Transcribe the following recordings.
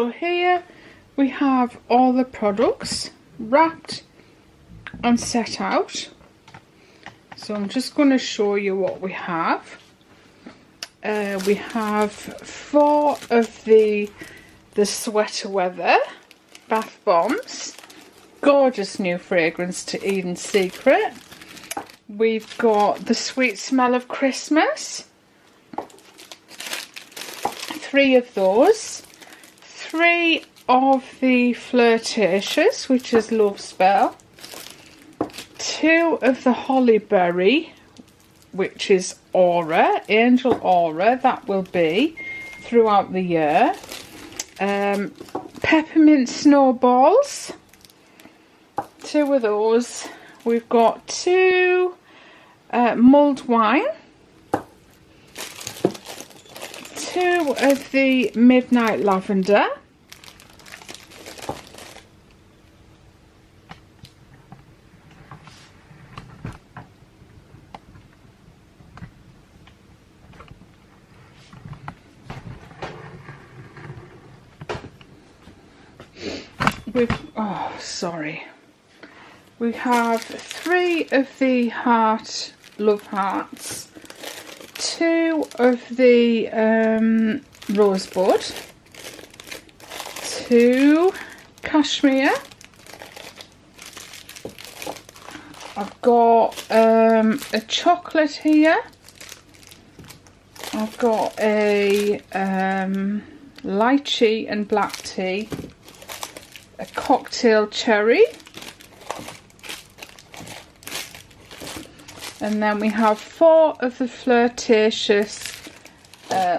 So here we have all the products wrapped and set out. So I'm just going to show you what we have. We have 4 of the Sweater Weather bath bombs. Gorgeous new fragrance to Eden Secret. We've got the Sweet Smell of Christmas. 3 of those. 3 of the Flirtatious, which is Love Spell. 2 of the Hollyberry, which is Aura, Angel Aura. That will be throughout the year. Peppermint Snowballs. 2 of those. We've got 2 mulled wine. 2 of the Midnight Lavender. We have 3 of the Love Hearts, 2 of the Rosebud, 2 Cashmere. I've got a chocolate here. I've got a lychee and black tea, a cocktail cherry, and then we have 4 of the Flirtatious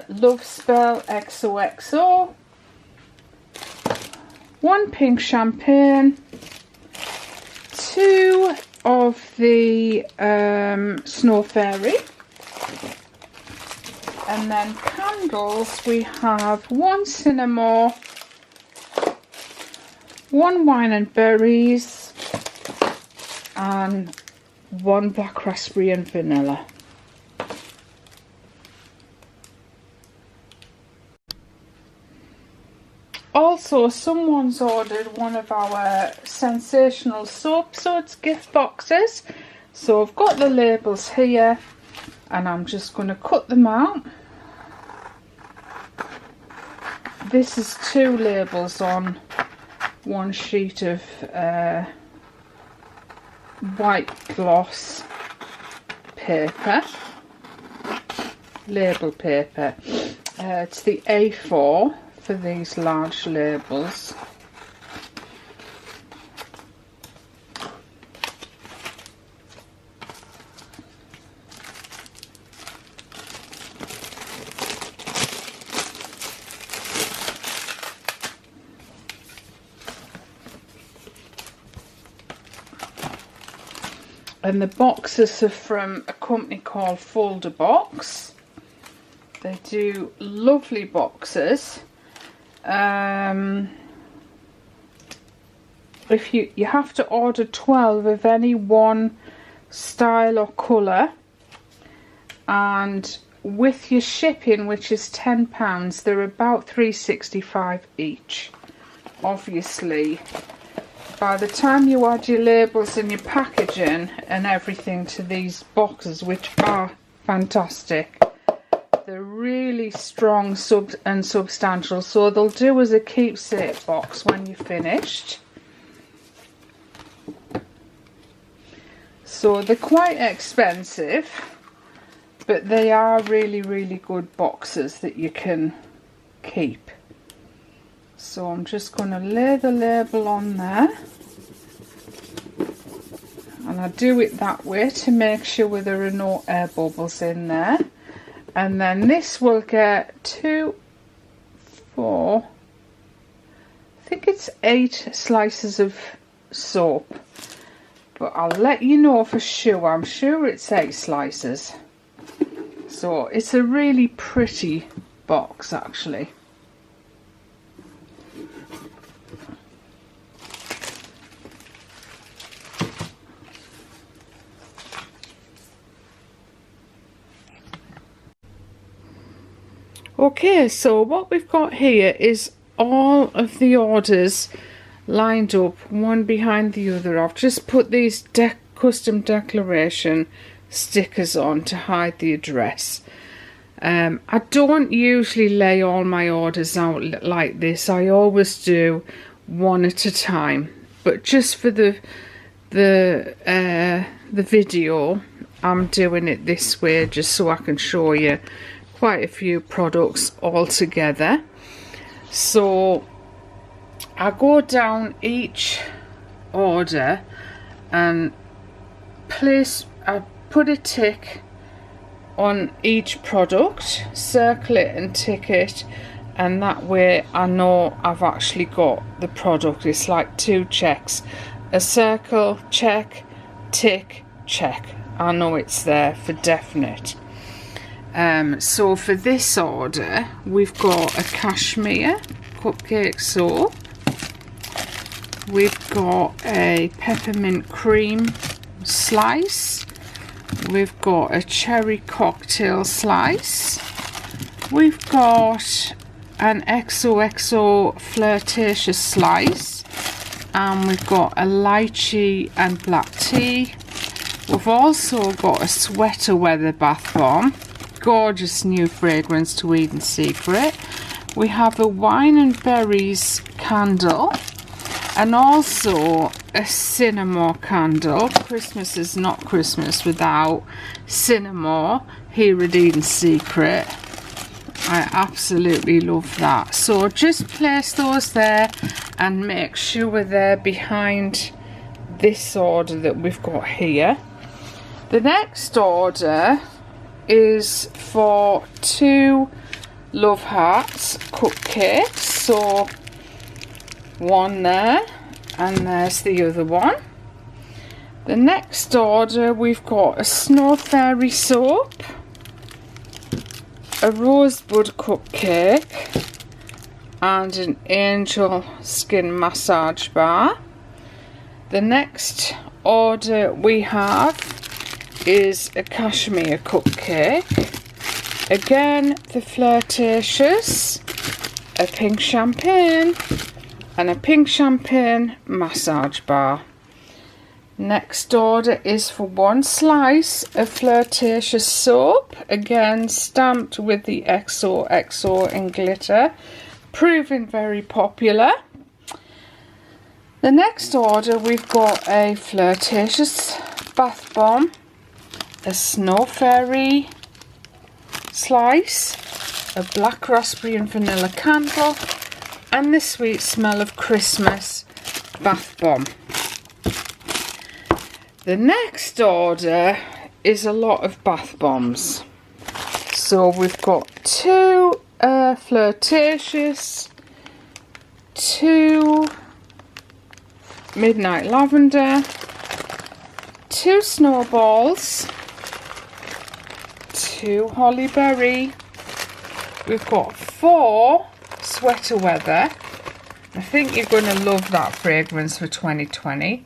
Love Spell XOXO, 1 pink champagne, 2 of the Snow Fairy, and then candles we have 1 cinnamon, 1 wine and berries, and 1 black raspberry and vanilla. Also, someone's ordered one of our Sensational Soap Suds gift boxes. So I've got the labels here and I'm just going to cut them out. This is 2 labels on 1 sheet of white gloss paper, label paper. It's the A4 for these large labels. And the boxes are from a company called Folder Box. They do lovely boxes. If you have to order 12 of any one style or colour, and with your shipping, which is £10, they're about £3.65 each. Obviously, by the time you add your labels and your packaging and everything to these boxes, which are fantastic, they're really strong and substantial, so they'll do as a keepsake box when you're finished. So they're quite expensive, but they are really, really good boxes that you can keep. So I'm just going to lay the label on there, and I do it that way to make sure there are no air bubbles in there. And then this will get 2, 4, I think it's 8 slices of soap, but I'll let you know for sure. I'm sure it's 8 slices. So it's a really pretty box actually. Okay, so what we've got here is all of the orders lined up one behind the other. I've just put these custom declaration stickers on to hide the address. I don't usually lay all my orders out like this. I always do one at a time, but just for the video I'm doing it this way just so I can show you quite a few products all together. So I go down each order and I put a tick on each product, circle it and tick it, and that way I know I've actually got the product. It's like 2 checks, a circle, check, tick, check. I know it's there for definite. So for this order we've got a cashmere cupcake soap, we've got a peppermint cream slice, we've got a cherry cocktail slice, we've got an XOXO flirtatious slice, and we've got a lychee and black tea. We've also got a sweater weather bath bomb, gorgeous new fragrance to Eden Secret. We have a wine and berries candle, and also a cinnamon candle. Christmas is not Christmas without cinnamon here at Eden Secret. I absolutely love that. So just place those there and make sure they're behind this order that we've got here. The next order is for 2 Love Hearts cupcakes. So one there, and there's the other one. The next order we've got a Snow Fairy soap, a Rosebud cupcake, and an Angel Skin massage bar. The next order we have is a cashmere cupcake, again the flirtatious, a pink champagne, and a pink champagne massage bar. Next order is for 1 slice of flirtatious soap, again stamped with the XOXO in glitter, proving very popular. The next order we've got a flirtatious bath bomb, a Snow Fairy slice, a black raspberry and vanilla candle, and the Sweet Smell of Christmas bath bomb. The next order is a lot of bath bombs. So we've got 2 flirtatious, 2 midnight lavender, 2 snowballs, 2 holly berry, we've got 4 sweater weather. I think you're going to love that fragrance for 2020.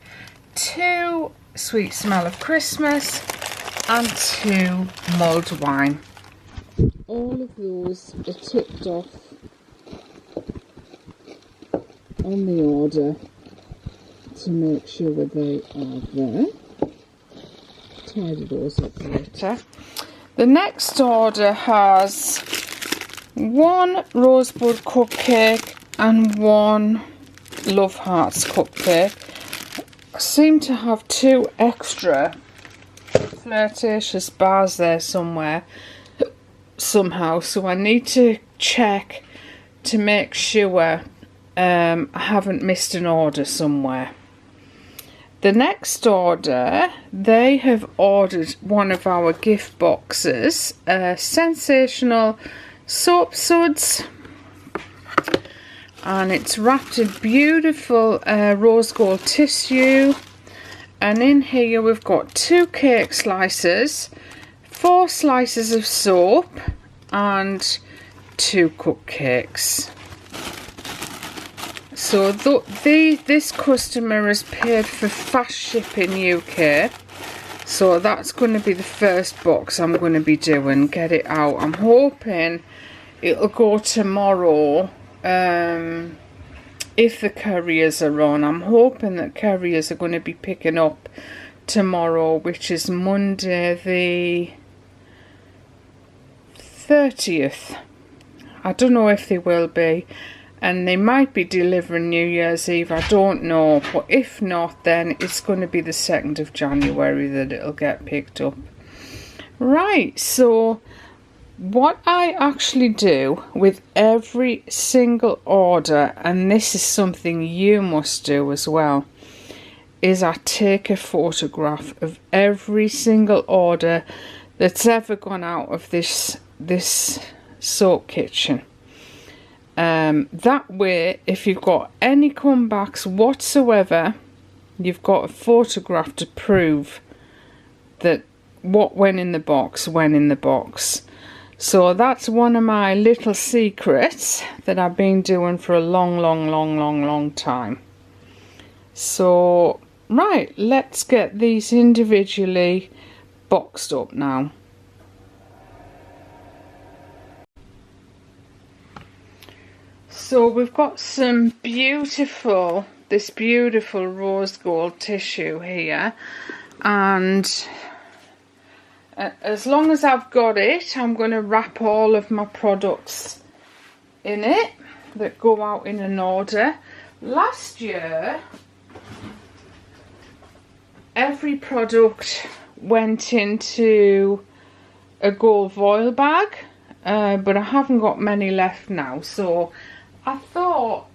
2 Sweet Smell of Christmas, and 2 mulled wine. All of those are ticked off on the order to make sure that they are there. Tidy those up later. The next order has 1 Rosebud cupcake and 1 Love Hearts cupcake. I seem to have 2 extra flirtatious bars there somehow, so I need to check to make sure I haven't missed an order somewhere. The next order, they have ordered one of our gift boxes, Sensational Soap Suds, and it's wrapped in beautiful rose gold tissue, and in here we've got 2 cake slices, 4 slices of soap, and 2 cupcakes. So this customer has paid for fast shipping UK, so that's going to be the first box I'm going to be doing, get it out. I'm hoping it'll go tomorrow if the couriers are on. I'm hoping that couriers are going to be picking up tomorrow, which is Monday the 30th. I don't know if they will be, and they might be delivering New Year's Eve, I don't know, but if not, then it's going to be the 2nd of January that it'll get picked up. Right, so what I actually do with every single order, and this is something you must do as well, is I take a photograph of every single order that's ever gone out of this soap kitchen. That way, if you've got any comebacks whatsoever, you've got a photograph to prove that what went in the box went in the box. So that's one of my little secrets that I've been doing for a long time. So, right, let's get these individually boxed up now. So we've got some this beautiful rose gold tissue here, and as long as I've got it, I'm going to wrap all of my products in it that go out in an order. Last year, every product went into a gold foil bag, but I haven't got many left now, so I thought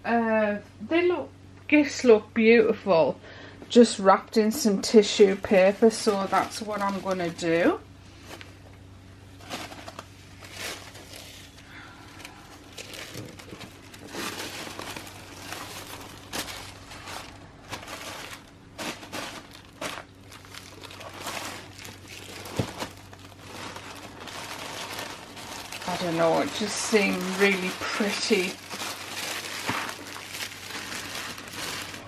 gifts look beautiful just wrapped in some tissue paper, so that's what I'm going to do. I don't know, it just seemed really pretty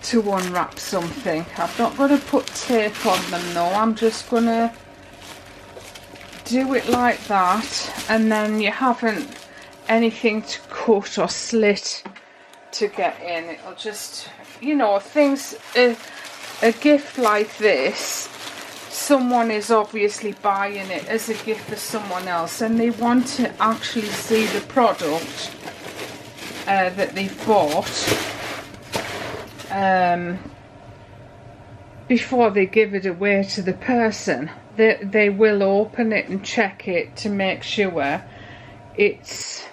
to unwrap something. I'm not going to put tape on them though, I'm just going to do it like that, and then you haven't anything to cut or slit to get in. It'll just, you know, things, a gift like this, someone is obviously buying it as a gift for someone else, and they want to actually see the product that they've bought before they give it away to the person. They will open it and check it to make sure it's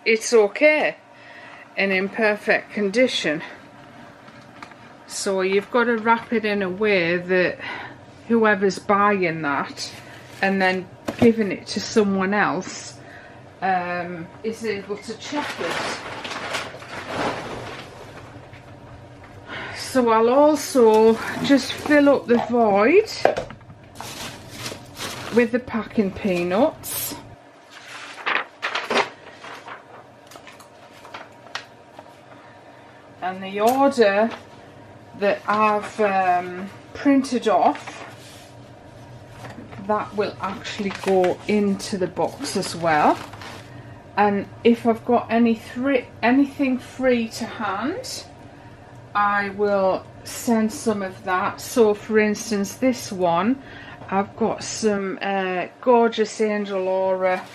okay and in perfect condition. So you've got to wrap it in a way that whoever's buying that and then giving it to someone else is able to check it. So I'll also just fill up the void with the packing peanuts. And the order that I've printed off, that will actually go into the box as well. And if I've got anything free to hand, I will send some of that. So for instance, this one, I've got some gorgeous Angel Aura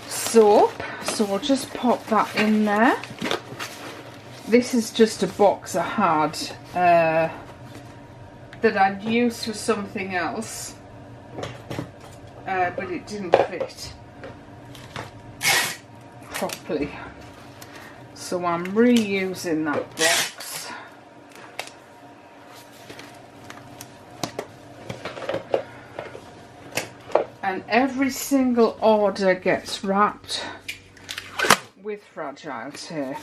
soap, so I'll just pop that in there. This is just a box I had that I'd used for something else, but it didn't fit properly, so I'm reusing that box. And every single order gets wrapped with fragile tape.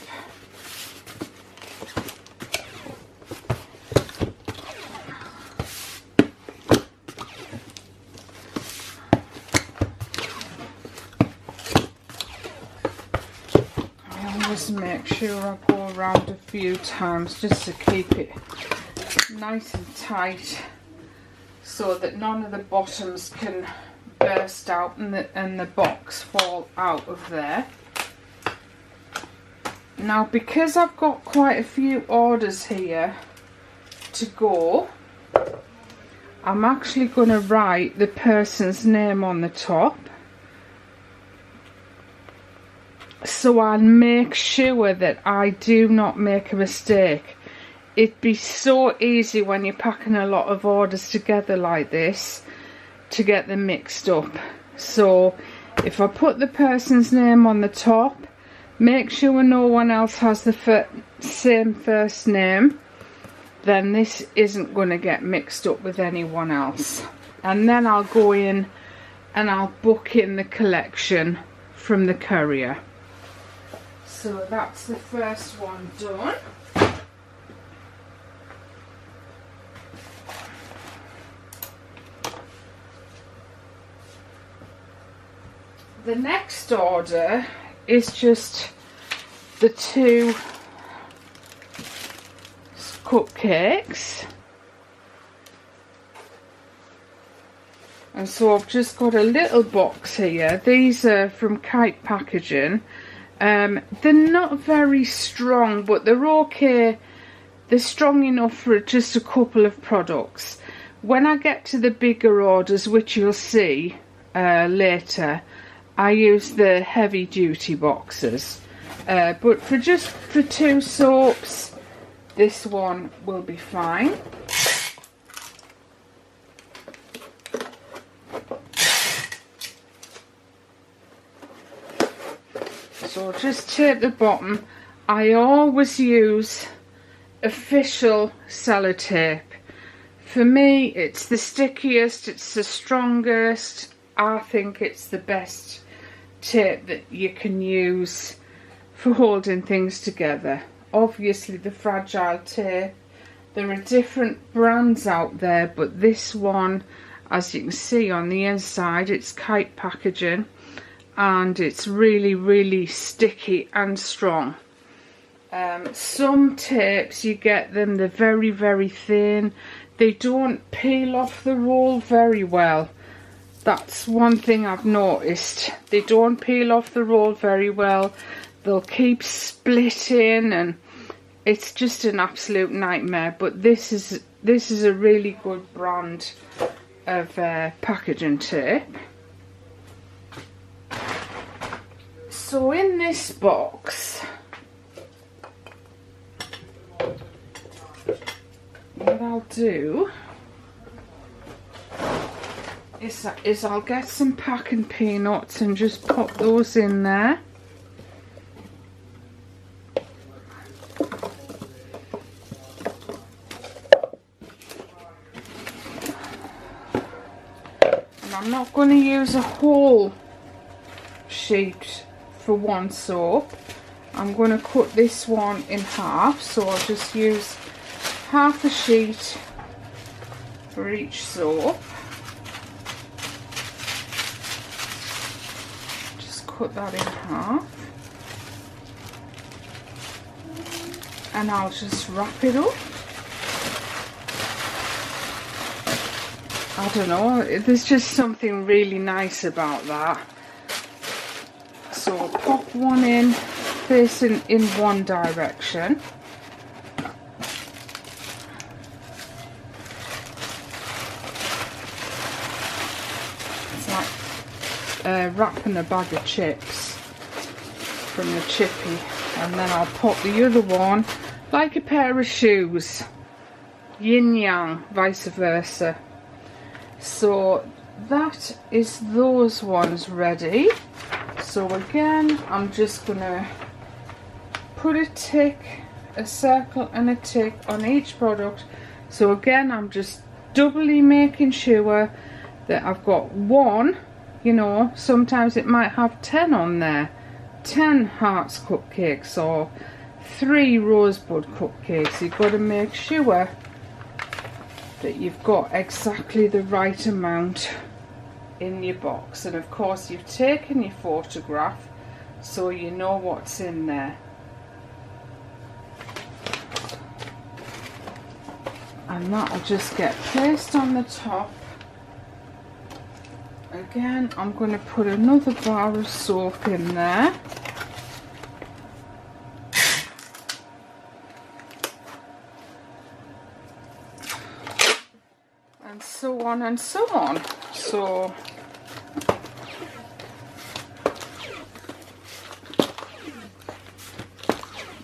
I always make sure I go around a few times just to keep it nice and tight, so that none of the bottoms can burst out and the box fall out of there. Now, because I've got quite a few orders here to go, I'm actually going to write the person's name on the top, so I'll make sure that I do not make a mistake. It'd be so easy when you're packing a lot of orders together like this to get them mixed up. So if I put the person's name on the top, make sure no one else has the same first name, then this isn't going to get mixed up with anyone else. And then I'll go in and I'll book in the collection from the courier. So that's the first one done. The next order is just the 2 cupcakes, and so I've just got a little box here. These are from Kite Packaging. They're not very strong, but they're okay. They're strong enough for just a couple of products. When I get to the bigger orders, which you'll see later, I use the heavy duty boxes, but for 2 soaps, this one will be fine. So just tape the bottom. I always use official sellotape. For me, it's the stickiest, it's the strongest. I think it's the best tape that you can use for holding things together. Obviously the fragile tape, there are different brands out there, but this one, as you can see on the inside, it's Kite Packaging, and it's really sticky and strong. Some tapes, you get them, they're very thin, they don't peel off the roll very well. That's one thing I've noticed. They don't peel off the roll very well. They'll keep splitting, and it's just an absolute nightmare. But this is a really good brand of packaging tape. So in this box, what I'll do is I'll get some packing peanuts and just pop those in there. And I'm not going to use a whole sheet for one soap. I'm going to cut this one in half, so I'll just use half a sheet for each soap. Put that in half, and I'll just wrap it up. I don't know, there's just something really nice about that. So I'll pop one in facing in one direction. Wrapping a bag of chips from the chippy, and then I'll pop the other one like a pair of shoes, yin yang, vice versa. So that is those ones ready. So again, I'm just gonna put a tick, a circle and a tick on each product. So again, I'm just doubly making sure that I've got one. You know, sometimes it might have 10 on there, 10 Hearts cupcakes or 3 Rosebud cupcakes. You've got to make sure that you've got exactly the right amount in your box, and of course you've taken your photograph so you know what's in there. And that'll just get placed on the top. Again, I'm going to put another bar of soap in there. and so on and so on. So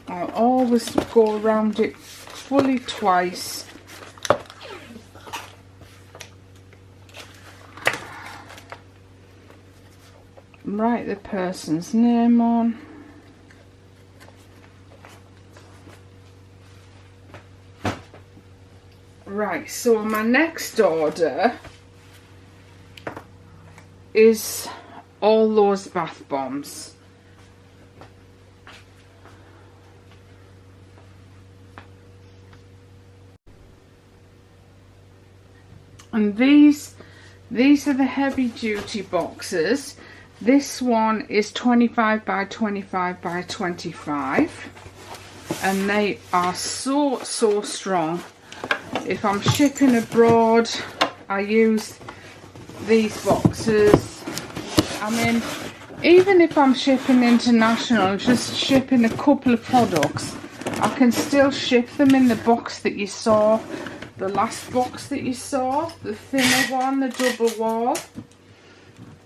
I'll always go around it fully twice. Write the person's name on. Right, so my next order is all those bath bombs. And these are the heavy duty boxes. This one is 25 by 25 by 25, and they are so strong. If I'm shipping abroad, I use these boxes. I mean, even if I'm shipping international, just shipping a couple of products, I can still ship them in the box that you saw, the last box that you saw, the thinner one, the double wall.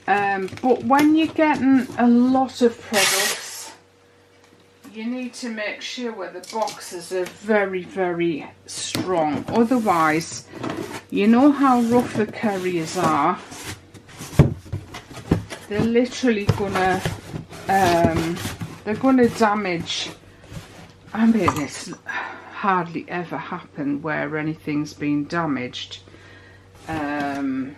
But when you're getting a lot of products, you need to make sure the boxes are very strong. Otherwise, you know how rough the couriers are. They're literally gonna damage. I mean, it's hardly ever happened where anything's been damaged. But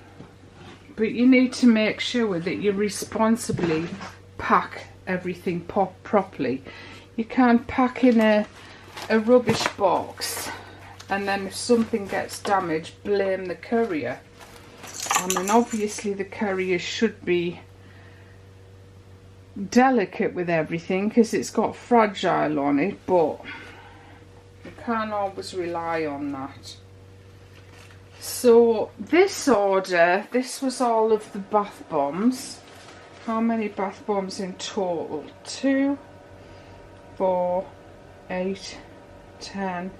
you need to make sure that you responsibly pack everything properly. You can't pack in a rubbish box and then if something gets damaged, blame the courier. I mean, obviously the courier should be delicate with everything because it's got fragile on it, but you can't always rely on that. So this order, this was all of the bath bombs. How many bath bombs in total? 2, 4, 8, 10,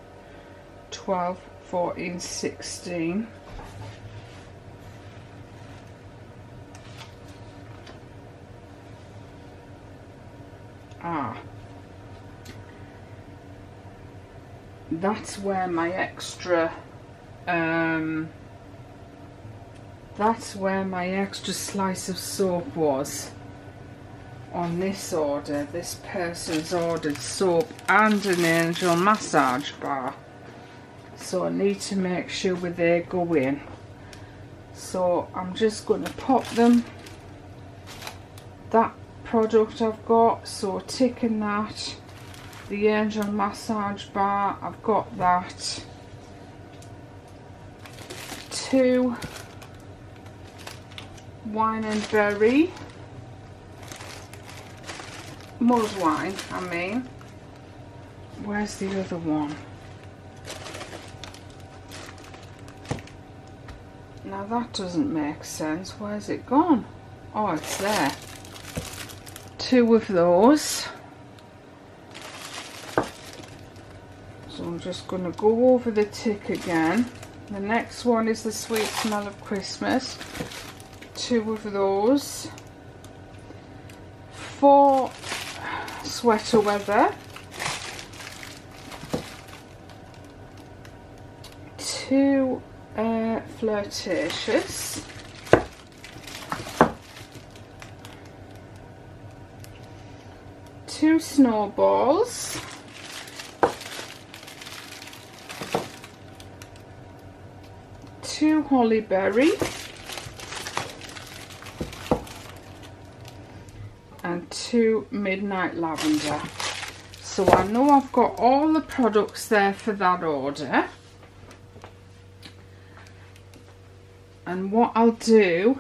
12, 14, 16. That's where my extra slice of soap was on this order. This person's ordered soap and an Angel massage bar, so I need to make sure where they go in. So I'm just going to pop them, that product I've got, so ticking that. The Angel massage bar, I've got that. 2 wine and berry, mulled wine, I mean. Where's the other one? Now that doesn't make sense. Where's it gone? Oh, it's there. 2 of those. So I'm just going to go over the tick again. The next one is the Sweet Smell of Christmas. 2 of those. 4 sweater weather. 2 flirtatious. 2 snowballs. 2 holly berry. And 2 midnight lavender. So I know I've got all the products there for that order. And what I'll do,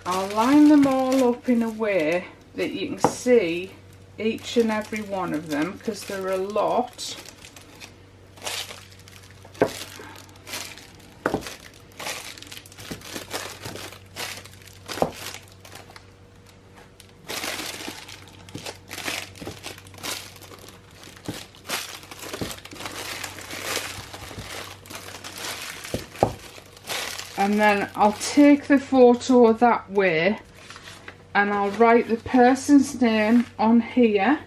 I'll line them all up in a way that you can see each and every one of them, because there are a lot. and then I'll take the photo that way and I'll write the person's name on here,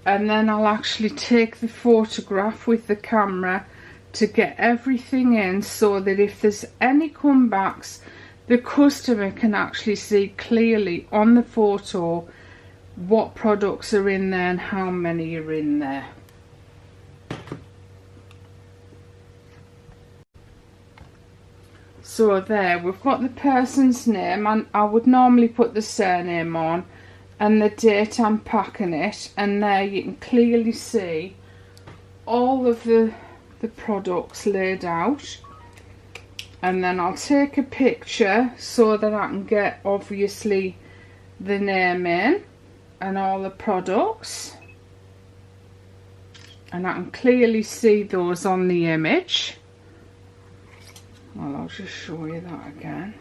and then I'll actually take the photograph with the camera to get everything in, so that if there's any comebacks, the customer can actually see clearly on the photo what products are in there and how many are in there. So there, we've got the person's name, and I would normally put the surname on and the date I'm packing it, and there you can clearly see all of the products laid out. And then I'll take a picture so that I can get obviously the name in and all the products, and I can clearly see those on the image. Well, I'll just show you that again.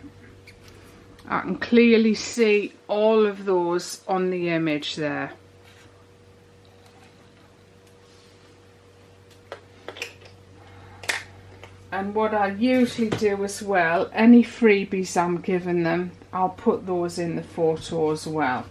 I can clearly see all of those on the image there. And what I usually do as well, any freebies I'm giving them, I'll put those in the photo as well.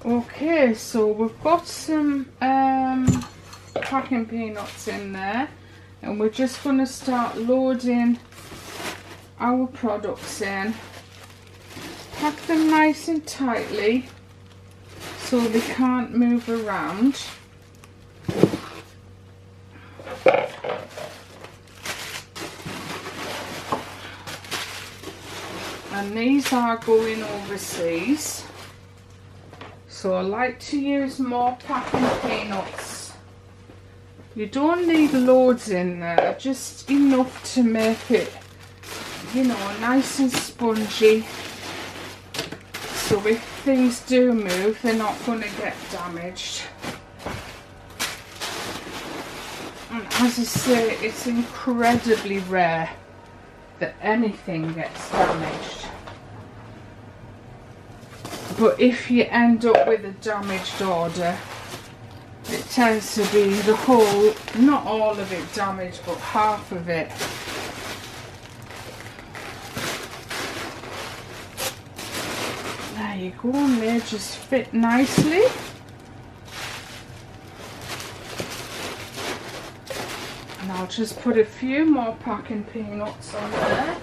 Okay, so we've got some packing peanuts in there, and we're just going to start loading our products in. Pack them nice and tightly so they can't move around. And these are going overseas, so I like to use more packing peanuts. You don't need loads in there, just enough to make it, you know, nice and spongy, so if things do move, they're not going to get damaged. And as I say, it's incredibly rare that anything gets damaged. But if you end up with a damaged order, it tends to be the whole, not all of it damaged, but half of it. There you go, and they just fit nicely. And I'll just put a few more packing peanuts on there.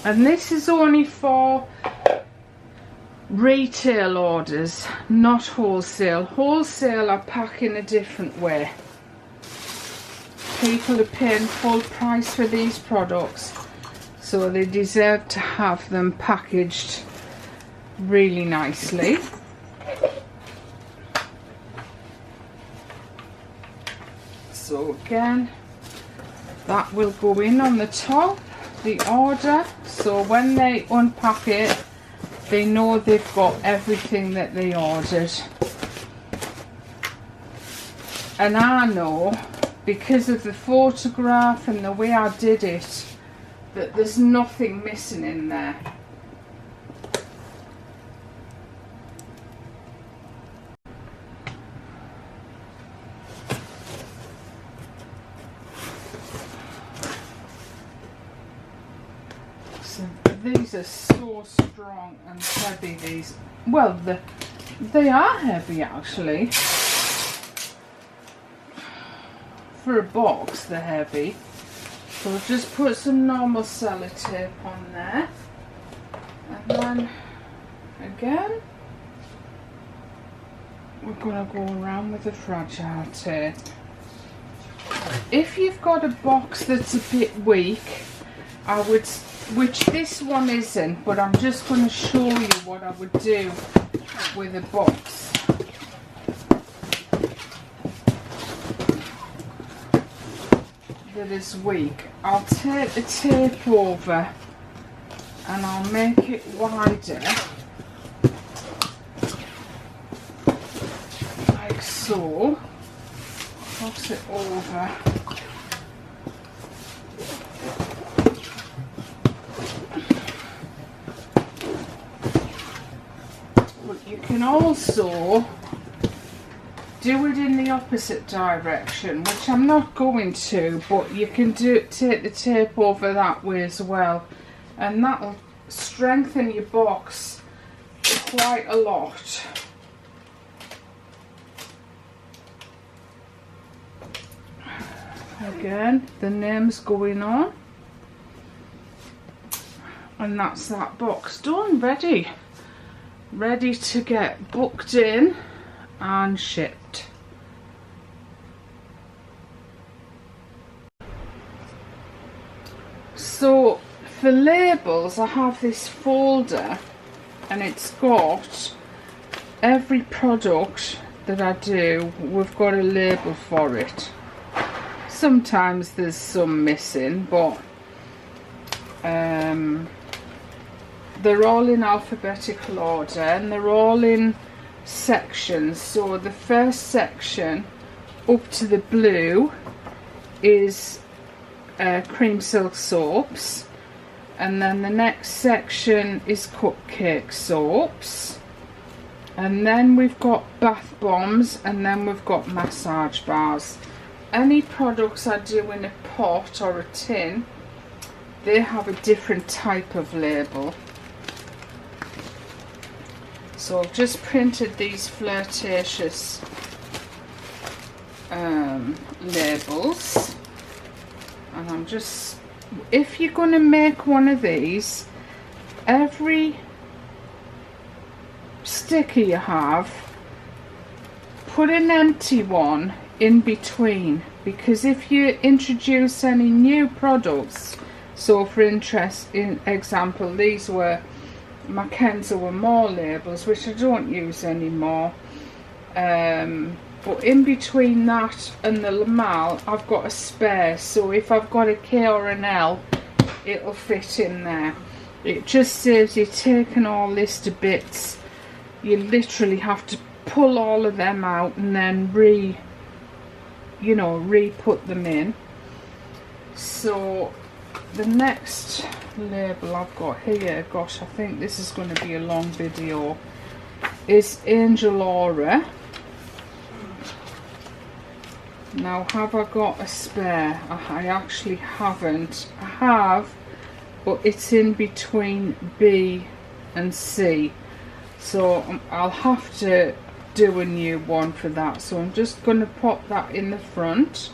And this is only for retail orders, not wholesale. Wholesale are packing a different way. People are paying full price for these products, so they deserve to have them packaged really nicely. So again, that will go in on the top, the order, so when they unpack it, they know they've got everything that they ordered. And I know, because of the photograph and the way I did it, that there's nothing missing in there. These are so strong and heavy, these. Well, they are heavy actually. For a box, they're heavy. So just put some normal sellotape on there, and then again we're going to go around with the fragile tape. If you've got a box that's a bit weak, I would, which this one isn't, but I'm just going to show you what I would do with a box. That is weak. I'll take the tape over and I'll make it wider, like so. Cross it over. But you can also do it in the opposite direction, which I'm not going to, but you can take the tape over that way as well, and that'll strengthen your box quite a lot. Again, the name's going on, and that's that box done, ready to get booked in and shipped. So for labels, I have this folder, and it's got every product that I do, we've got a label for it. Sometimes there's some missing, but they're all in alphabetical order, and they're all in sections. So the first section up to the blue is cream silk soaps, and then the next section is cupcake soaps, and then we've got bath bombs, and then we've got massage bars. Any products I do in a pot or a tin, they have a different type of label. So I've just printed these flirtatious labels, and I'm just, if you're going to make one of these, every sticker you have, put an empty one in between, because if you introduce any new products, so for example, these were my Kenzo and More labels, which I don't use anymore, but in between that and the Lamal I've got a spare, so if I've got a K or an L, it'll fit in there. It just saves you taking all this to bits. You literally have to pull all of them out and then re-put them in. So the next label I've got here, gosh, I think this is going to be a long video, is Angel Aura. Now, have I got a spare? I actually haven't. I have, but it's in between B and C, so I'll have to do a new one for that. So I'm just going to pop that in the front.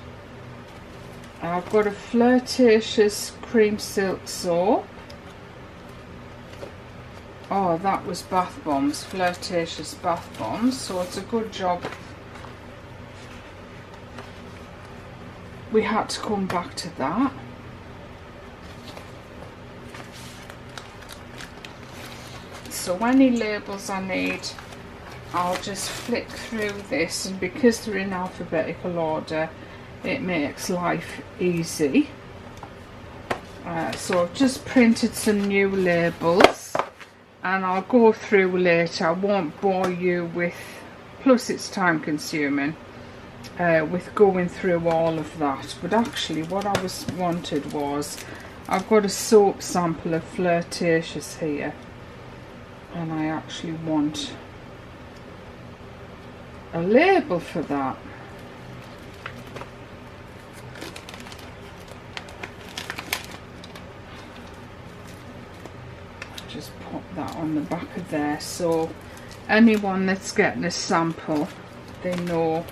I've got a flirtatious cream silk soap. Oh, that was bath bombs, flirtatious bath bombs, so it's a good job we had to come back to that. So any labels I need, I'll just flick through this, and because they're in alphabetical order, it makes life easy. So I've just printed some new labels, and I'll go through later. I won't bore you with, plus it's time consuming, with going through all of that. But actually what I wanted was, I've got a soap sample of Flirtatious here, and I actually want a label for that. Just pop that on the back of there, so anyone that's getting a sample, they know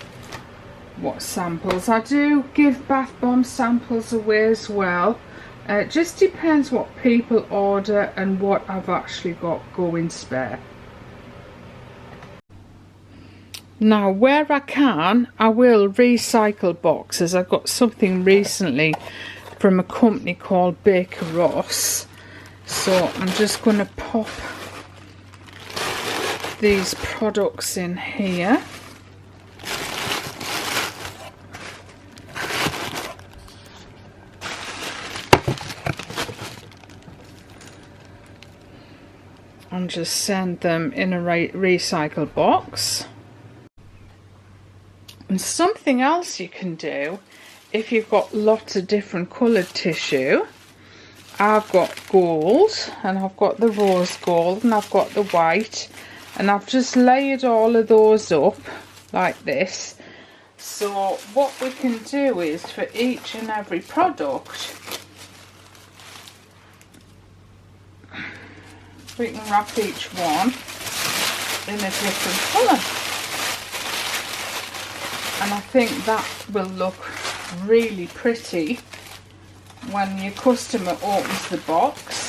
what samples. I do give bath bomb samples away as well. It just depends what people order and what I've actually got going spare. Now where I can, I will recycle boxes. I got something recently from a company called Baker Ross, so I'm just going to pop these products in here. And just send them in a recycle box. And something else you can do if you've got lots of different coloured tissue. I've got gold, and I've got the rose gold, and I've got the white, and I've just layered all of those up like this. So what we can do is, for each and every product, we can wrap each one in a different colour. And I think that will look really pretty when your customer opens the box.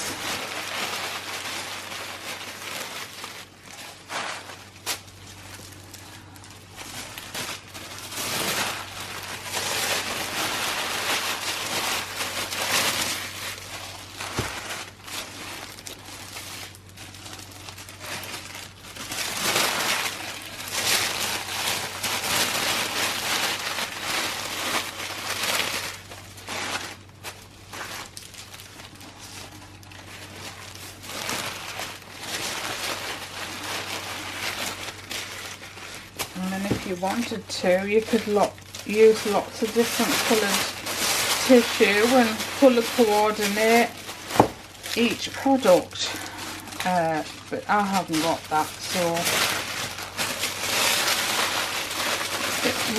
And then if you wanted to, you could use lots of different coloured tissue and colour coordinate each product. But I haven't got that, so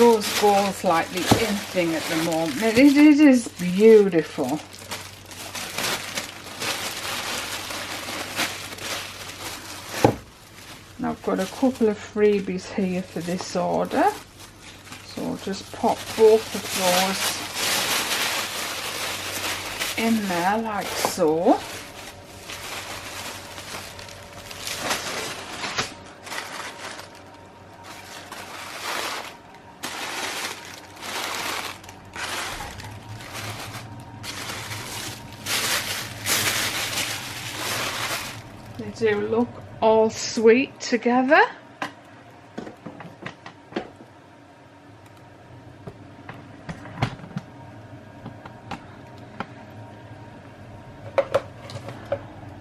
rose gold's like the in thing at the moment. It is beautiful. And I've got a couple of freebies here for this order, so I'll just pop both of those in there like so. They do look all sweet together.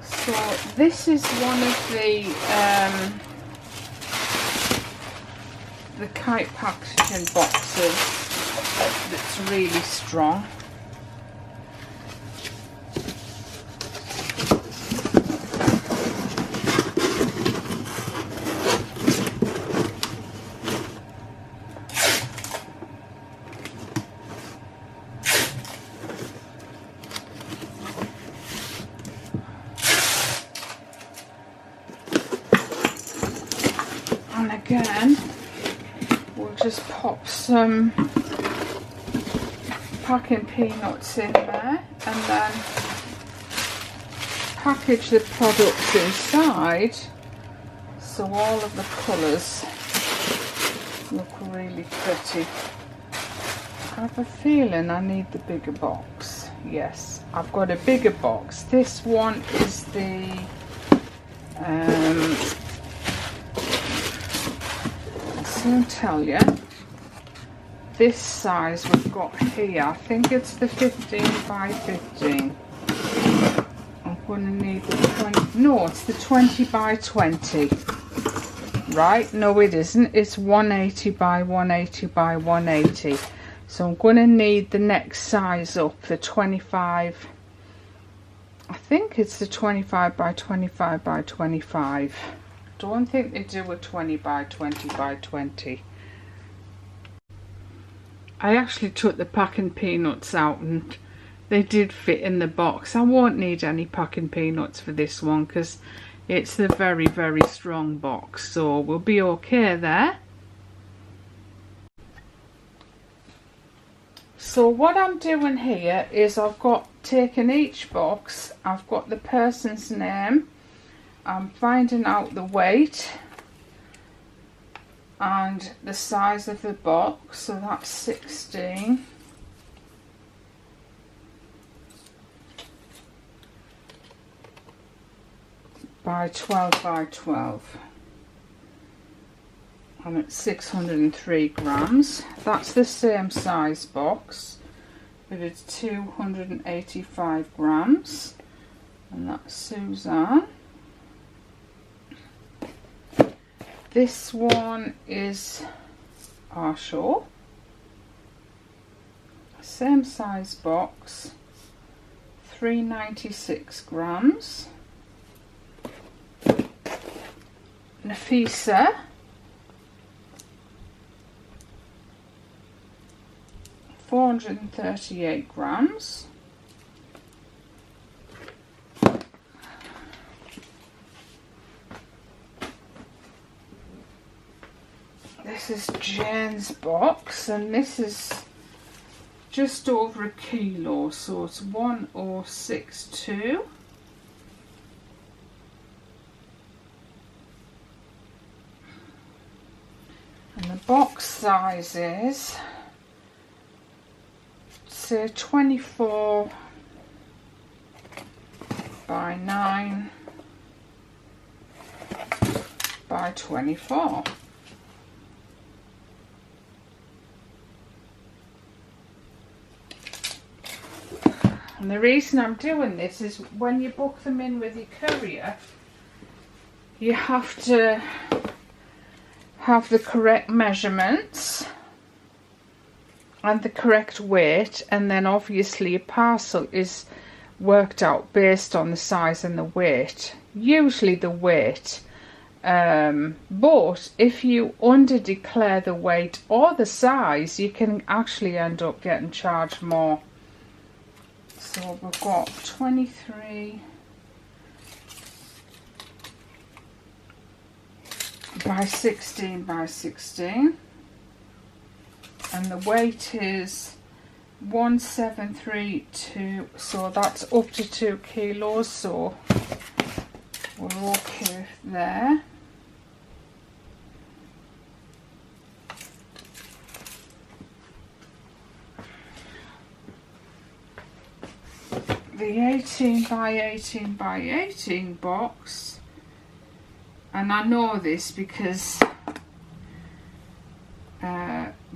So this is one of the kite packaging boxes that's really strong. And again, we'll just pop some packing peanuts in there and then package the products inside so all of the colours look really pretty. I have a feeling I need the bigger box. Yes, I've got a bigger box. This one is the I'll tell you, this size we've got here, I think it's the 15 by 15. I'm going to need the 20, no, it's the 20 by 20. Right, no it isn't, it's 180 by 180 by 180. So I'm going to need the next size up, the 25, I think it's the 25 by 25 by 25. Don't think they do a 20 by 20 by 20. I actually took the packing peanuts out and they did fit in the box. I won't need any packing peanuts for this one because it's a very, very strong box, so we'll be okay there. So what I'm doing here is I've got taken each box, I've got the person's name, I'm finding out the weight and the size of the box, so that's 16 by 12 by 12, and it's 603 grams. That's the same size box, but it's 285 grams, and that's Suzanne. This one is Arshaw, same size box, 396 grams. Nafisa, 438 grams. This is Jane's box, and this is just over a kilo, so it's 1062. And the box size is, say, 24 by 9 by 24. And the reason I'm doing this is when you book them in with your courier, you have to have the correct measurements and the correct weight, and then obviously a parcel is worked out based on the size and the weight, usually the weight, but if you under declare the weight or the size, you can actually end up getting charged more. So we've got 23 by 16 by 16, and the weight is 1732, so that's up to 2 kilos, so we're okay there. The 18 by 18 by 18 box, and I know this because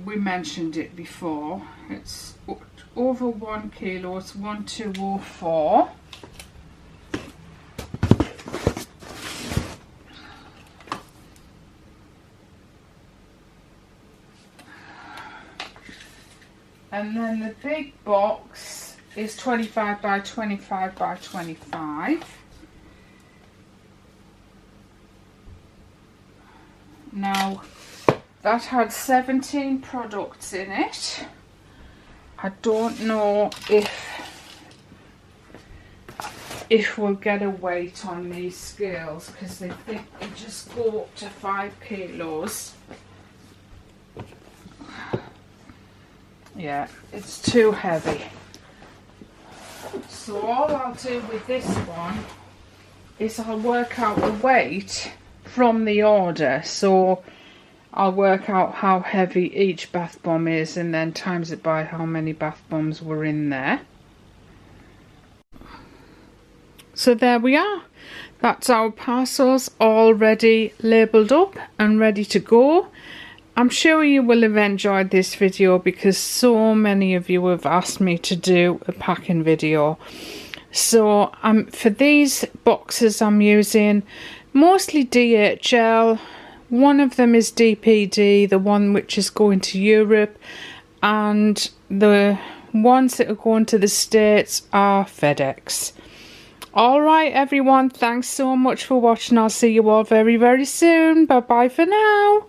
we mentioned it before, it's over 1 kilo, it's 1204. And then the big box is 25 by 25 by 25. Now that had 17 products in it. I don't know if we'll get a weight on these scales, because they think they just go up to 5 kilos. Yeah, it's too heavy. So all I'll do with this one is I'll work out the weight from the order. So I'll work out how heavy each bath bomb is and then times it by how many bath bombs were in there. So there we are. That's our parcels already labelled up and ready to go. I'm sure you will have enjoyed this video because so many of you have asked me to do a packing video. So for these boxes I'm using mostly DHL. One of them is DPD, the one which is going to Europe, and the ones that are going to the States are FedEx. Alright everyone, thanks so much for watching. I'll see you all very, very soon. Bye bye for now.